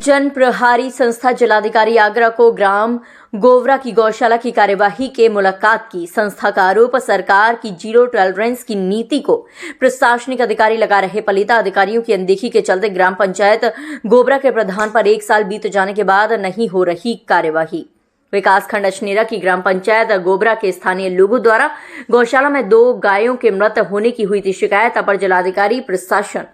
जन प्रहारी संस्था जिलाधिकारी आगरा को ग्राम गोवरा की गौशाला की कार्यवाही के मुलाकात की। संस्था का आरोप सरकार की जीरो टॉलरेंस की नीति को प्रशासनिक अधिकारी लगा रहे पलीता। अधिकारियों की अनदेखी के चलते ग्राम पंचायत गोबरा के प्रधान पर 1 साल बीत जाने के बाद नहीं हो रही कार्यवाही। विकासखंड अछनेरा की ग्राम पंचायत गोबरा के स्थानीय लोगों द्वारा गौशाला में 2 गायों के मृत होने की हुई थी शिकायत। अपर जिलाधिकारी प्रशासन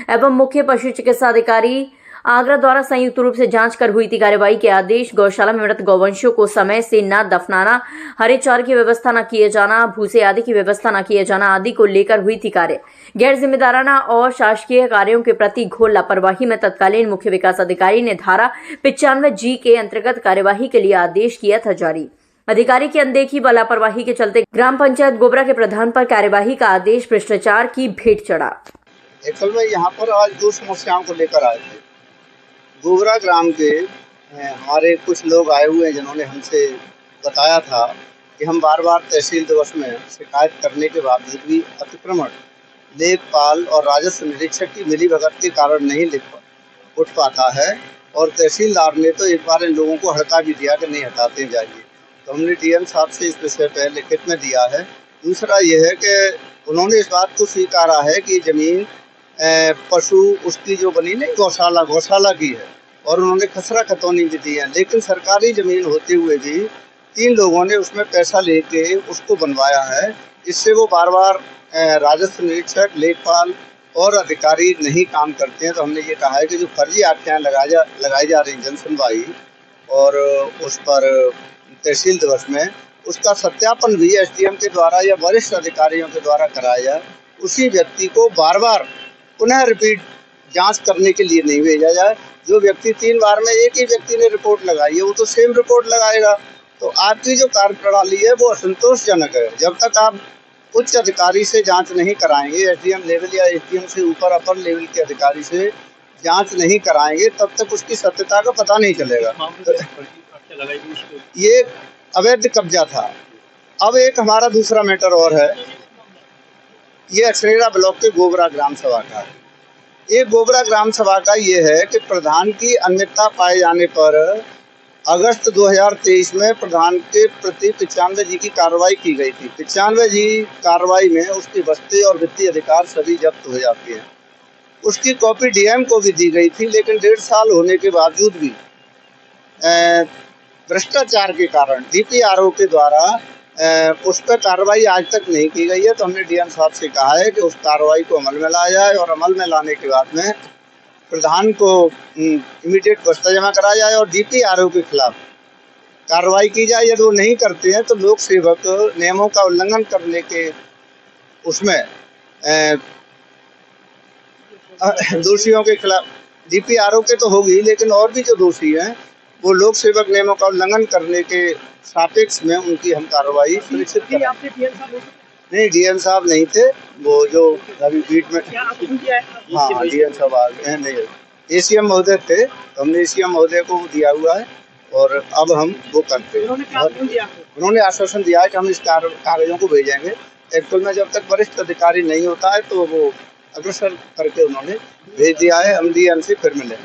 एवं मुख्य पशु चिकित्सा अधिकारी आगरा द्वारा संयुक्त रूप से जांच कर हुई थी कार्यवाही के आदेश। गौशाला में मृत गौवंशों को समय से न दफनाना, हरे चारे की व्यवस्था न किए जाना, भूसे आदि की व्यवस्था न किए जाना आदि को लेकर हुई थी कार्य। गैर जिम्मेदाराना और शासकीय कार्यों के प्रति घोर लापरवाही में तत्कालीन मुख्य विकास अधिकारी ने धारा 95G के अंतर्गत कार्यवाही के लिए आदेश किया था जारी। अधिकारी की अनदेखी व लापरवाही के चलते ग्राम पंचायत गोबरा के प्रधान पर कार्यवाही का आदेश भ्रष्टाचार की भेंट चढ़ा। असल में यहाँ पर आज 2 समस्याओं को लेकर आए थे। गोबरा ग्राम के हमारे कुछ लोग आए हुए हैं जिन्होंने हमसे बताया था कि हम बार बार तहसील दिवस में शिकायत करने के बावजूद भी अतिक्रमण, लेखपाल और राजस्व निरीक्षक की मिलीभगत के कारण नहीं उठ पाता है। और तहसीलदार ने तो एक बार इन लोगों को हटा भी दिया कि नहीं हटाते जाइए। तो हमने डीएम साहब से इस विषय पर लिखित में दिया है। दूसरा ये है कि उन्होंने इस बात को स्वीकारा है कि जमीन पशु उसकी जो बनी नहीं गौशाला की है और उन्होंने खसरा खतौनी भी दी है, लेकिन सरकारी ज़मीन होते हुए भी 3 लोगों ने उसमें पैसा लेके उसको बनवाया है। इससे वो बार बार राजस्व निरीक्षक, लेखपाल और अधिकारी नहीं काम करते हैं। तो हमने ये कहा है कि जो फर्जी आख्याएँ लगाई जा रही जन सुनवाई और उस पर तहसील दिवस में, उसका सत्यापन भी एसडीएम के द्वारा या वरिष्ठ अधिकारियों के द्वारा कराया जाए। उसी व्यक्ति को बार बार पुनः रिपीट जांच करने के लिए नहीं भेजा जाए। जो व्यक्ति 3 बार में एक ही व्यक्ति ने रिपोर्ट लगाई है वो तो सेम रिपोर्ट लगाएगा। तो आपकी जो कार्य प्रणाली है वो असंतोषजनक है। जब तक आप उच्च अधिकारी से जांच नहीं कराएंगे, एसडीएम लेवल या एसडीएम से ऊपर अपर लेवल के अधिकारी से जांच नहीं कराएंगे, तब तक उसकी सत्यता का पता नहीं चलेगा। ये अवैध कब्जा था। अब एक हमारा दूसरा मैटर और है, ये अछनेरा ब्लॉक के गोबरा ग्राम सभा का है। ये गोबरा ग्राम सभा का ये है कि प्रधान की अनियमितता पाए जाने पर अगस्त 2023 में प्रधान के प्रति 95G की कार्रवाई की गई थी। 95G कार्रवाई में उसकी बस्ती और वित्तीय अधिकार सभी जब्त हो जाते हैं। उसकी कॉपी डीएम को भी दी गई थी, लेकिन 1.5 साल होने के बावजूद भी भ्रष्टाचार के कारण डीपीआरओ के द्वारा उस पर कार्रवाई आज तक नहीं की गई है। तो हमने डीएम साहब से कहा है कि उस कार्रवाई को अमल में लाया जाए और अमल में लाने के बाद में प्रधान को इमीडिएट बस्ता जमा कराया जाए और डीपीआरओ के खिलाफ कार्रवाई की जाए। यदि वो नहीं करते हैं तो लोक सेवक नियमों का उल्लंघन करने के उसमें दोषियों के खिलाफ डीपीआरओ के तो होगी, लेकिन और भी जो दोषी हैं वो लोक सेवक नियमों का उल्लंघन करने के सापेक्ष में उनकी हम कार्रवाई सुनिश्चित करें। नहीं, डीएम साहब नहीं थे, वो जो अभी बीट में हाँ डीएम साहब आ गए हैं। नहीं, एसीएम महोदय थे, तो हमने एसीएम महोदय को दिया हुआ है और अब हम वो करते हैं। उन्होंने आश्वासन दिया है कि हम इस कागजों को भेजेंगे। एक्चुअल में जब तक वरिष्ठ अधिकारी नहीं होता है तो वो अग्रसर करके उन्होंने भेज दिया है। हम डीएम से फिर मिले।